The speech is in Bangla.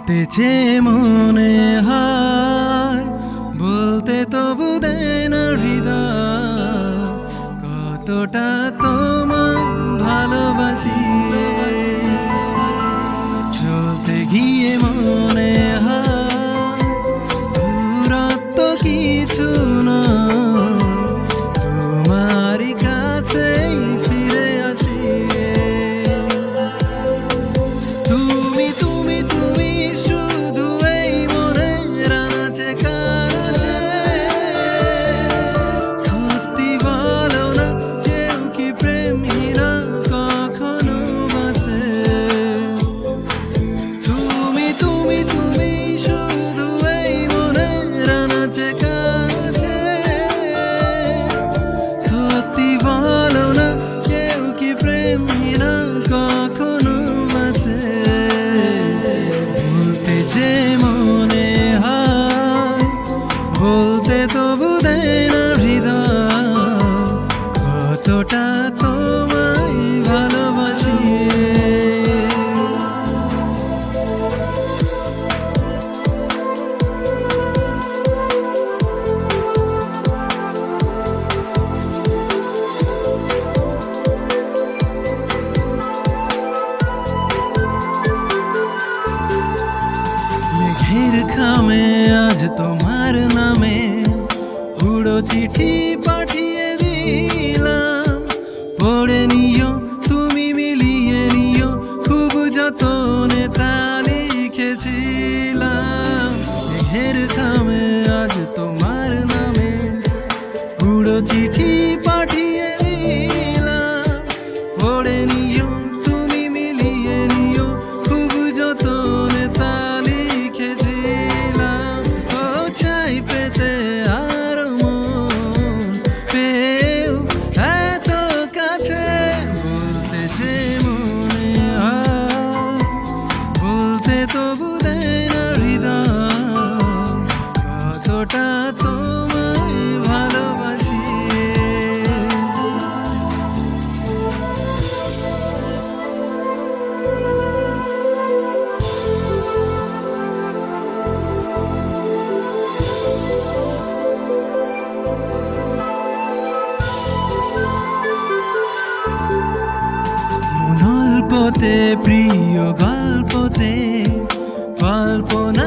বলতে যে মনে হয় বলতে তবু দেয় না হৃদয়, কতটা তোমায় ভালোবাসি। চলতে গিয়ে মনে হয় দূরত্ব কিছু না, তোমারই কাছেই ফিরে আসি। তুমি তুমি তুমি শুধু এই মনের আনাচে কানাচে, সত্যি বলো না কেউ কি প্রেমহীনা কখনো বাঁচে? তুমি তুমি তুমি শুধু এই মনের আনাচে কানাচে, সত্যি বলো না কেউ কি প্রেমহীনা কখনো বাঁচে? বলতে যে মনে হয় বলতে তবু দেয় না হৃদয়, কতটা তোমায় ভালোবাসি। মেঘের খামে আজ তোমার নামে উড়ো চিঠি পাঠিয়ে দিলাম, পড়ে নিও তুমি মিলিয়ে নিও, খুব যতনে তা লিখেছিলাম। মেঘের খামে আজ তোমার নামে উড়ো চিঠি পাঠিয়ে দিলাম, পড়ে নিও তুমি মিলিয়ে নিও, খুব যতনে তা লিখেছিলাম। ও চাই পেতে আর মন পেও এত কাছে, বলতে যে মনে হয় বলতে তবু দেয় না হৃদয়, কতটা তোমায় ভালোবাসি। মনোল্পতে প্রিয় গল্পতে কল্পনা